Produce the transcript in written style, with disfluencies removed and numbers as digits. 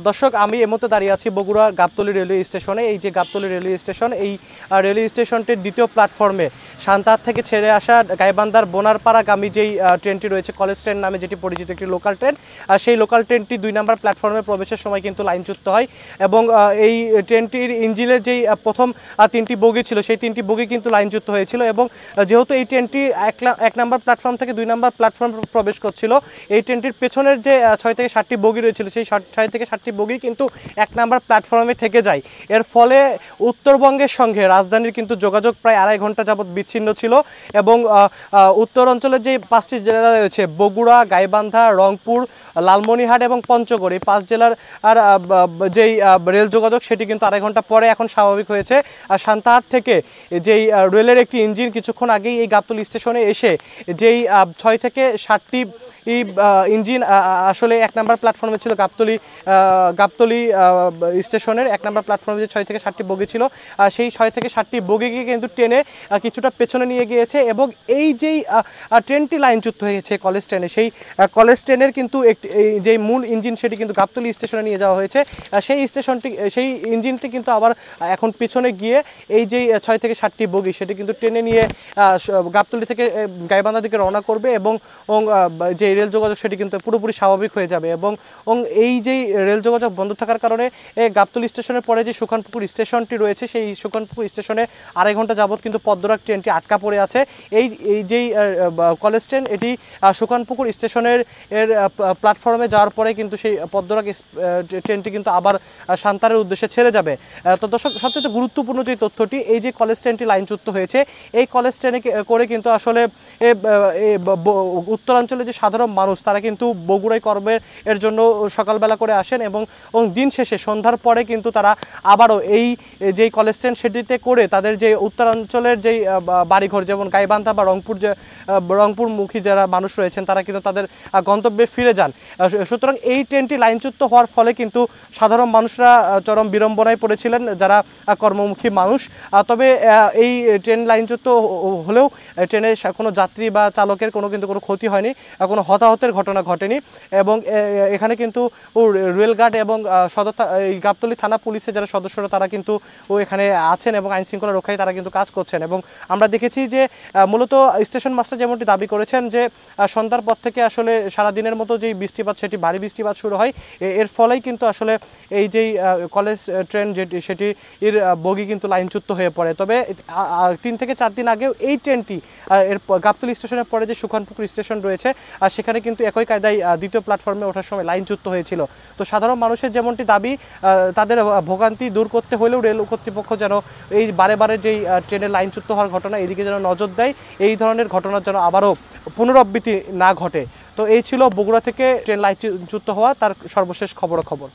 দর্শক, আমি এই মুহূর্তে দাঁড়িয়ে আছি বগুড়া গাবতলী রেলওয়ে স্টেশনে। এই যে গাবতলী রেলওয়ে স্টেশন, এই রেলওয়ে স্টেশনটির দ্বিতীয় প্ল্যাটফর্মে সান্তাহার থেকে ছেড়ে আসা গাইবান্ধার বোনারপাড়াগামী যেই ট্রেনটি রয়েছে, কলেজ ট্রেন নামে যেটি পরিচিত, একটি লোকাল ট্রেন, সেই লোকাল ট্রেনটি 2 নম্বর প্ল্যাটফর্মে প্রবেশের সময় কিন্তু লাইনচ্যুত হয় এবং এই ট্রেনটির ইঞ্জিনের যেই প্রথম 3টি বগি ছিল, সেই 3টি বগি কিন্তু লাইনচ্যুত হয়েছিল এবং যেহেতু এই ট্রেনটি 1 নম্বর প্ল্যাটফর্ম থেকে 2 নম্বর প্ল্যাটফর্ম প্রবেশ করছিল, এই ট্রেনটির পেছনের যে 6 থেকে 7টি বগি রয়েছিল, সেই 6 থেকে 7টি বগি কিন্তু 1 নম্বর প্ল্যাটফর্মে থেকে যায়। এর ফলে উত্তরবঙ্গের সঙ্গে রাজধানীর কিন্তু যোগাযোগ প্রায় 2.5 ঘন্টা যাবৎ বিচ্ছিন্ন ছিল এবং উত্তর অঞ্চলের যে 5টি জেলা রয়েছে, বগুড়া, গাইবান্ধা, রংপুর, লালমনিরহাট এবং পঞ্চগড়, এই 5 জেলার যেই রেল যোগাযোগ সেটি কিন্তু 2.5 ঘন্টা পরে এখন স্বাভাবিক হয়েছে। আর সান্তাহার থেকে যেই রেলের একটি ইঞ্জিন কিছুক্ষণ আগেই এই গাবতলী স্টেশনে এসে যেই 6 থেকে 7টি ইঞ্জিন আসলে 1 নম্বর প্ল্যাটফর্মে ছিল, গাবতলী স্টেশনের 1 নম্বর প্ল্যাটফর্মে যে 6 থেকে 7টি বগি ছিল, সেই 6 থেকে 7টি বগিকে কিন্তু ট্রেনে কিছুটা পেছনে নিয়ে গিয়েছে এবং এই যেই ট্রেনটি লাইনচ্যুত হয়েছে কলেজ ট্রেনে, সেই কলেজ ট্রেনের কিন্তু যেই মূল ইঞ্জিন সেটি কিন্তু গাবতলী স্টেশনে নিয়ে যাওয়া হয়েছে। সেই ইঞ্জিনটি কিন্তু আবার এখন পেছনে গিয়ে এই যেই 6 থেকে 7টি বগি সেটি কিন্তু ট্রেনে নিয়ে গাবতলী থেকে গাইবান্ধা দিকে রওনা করবে এবং যে রেল যোগাযোগ সেটি কিন্তু পুরোপুরি স্বাভাবিক হয়ে যাবে এবং এই যেই রেল যোগাযোগ বন্ধ থাকার কারণে গাবতলী স্টেশনের পরে যে সুখানপুকুর স্টেশনটি রয়েছে, সেই সুখানপুকুর স্টেশনে 2.5 ঘন্টা যাবৎ কিন্তু পদ্মরাগ ট্রেনটি আটকা পড়ে আছে। এই যেই কলেজ ট্রেন, এটি সুখানপুকুর স্টেশনের প্ল্যাটফর্মে যাওয়ার পরে কিন্তু সেই পদ্মরাগ ট্রেনটি কিন্তু আবার সান্তাহারের উদ্দেশ্যে ছেড়ে যাবে। তো দর্শক, সবচেয়ে গুরুত্বপূর্ণ যে তথ্যটি, এই যে কলেজ ট্রেনটি লাইনচ্যুত হয়েছে, এই কলেজ ট্রেনে করে কিন্তু আসলে উত্তরাঞ্চলে যে সাধারণ মানুষ তারা কিন্তু বগুড়ায় কর্মের এর জন্য সকালবেলা করে আসেন এবং দিন শেষে সন্ধ্যার পরে কিন্তু তারা আবারও এই যেই কলেজ ট্রেন সেটিতে করে তাদের যে উত্তরাঞ্চলের যেই বাড়িঘর, যেমন গাইবান্ধা বা রংপুরমুখী যারা মানুষ রয়েছেন, তারা কিন্তু তাদের গন্তব্যে ফিরে যান। সুতরাং এই ট্রেনটি লাইনচ্যুত হওয়ার ফলে কিন্তু সাধারণ মানুষরা চরম বিড়ম্বনায় পড়েছিলেন, যারা কর্মমুখী মানুষ। তবে এই ট্রেন লাইনচ্যুত হলেও ট্রেনে কোনো যাত্রী বা চালকের কোনো ক্ষতি হয়নি, কোনো হতাহতের ঘটনা ঘটেনি এবং এখানে কিন্তু রেলগার্ড এবং এই গাবতলী থানা পুলিশের যারা সদস্যরা তারা কিন্তু এখানে আছেন এবং আইন শৃঙ্খলা রক্ষায় তারা কিন্তু কাজ করছেন। এবং আমরা দেখেছি যে মূলত স্টেশন মাস্টার যেমনটি দাবি করেছেন যে সন্ধ্যার পর থেকে আসলে সারাদিনের মতো যেই বৃষ্টিপাত, সেটি ভারী বৃষ্টিপাত শুরু হয়, এর ফলেই কিন্তু আসলে এই যেই কলেজ ট্রেন সেটি এর বগি কিন্তু লাইনচ্যুত হয়ে পড়ে। তবে 3 থেকে 4 দিন আগেও এই ট্রেনটি এর গাবতলী স্টেশনের পরে যে সুখানপুকুর স্টেশন রয়েছে, সেখানে কিন্তু একই কায়দায় দ্বিতীয় প্ল্যাটফর্মে ওঠার সময় লাইনচ্যুত হয়েছিল। তো সাধারণ মানুষের যেমনটি দাবি, তাদের ভোগান্তি দূর করতে হলেও রেল কর্তৃপক্ষ যেন এই বারে যেই ট্রেনের লাইনচ্যুত হওয়ার ঘটনা, এদিকে যেন নজর দেয়, এই ধরনের ঘটনার যেন আবারও পুনরাবৃত্তি না ঘটে। তো এই ছিল বগুড়া থেকে ট্রেন লাইনচ্যুত হওয়া তার সর্বশেষ খবরাখবর।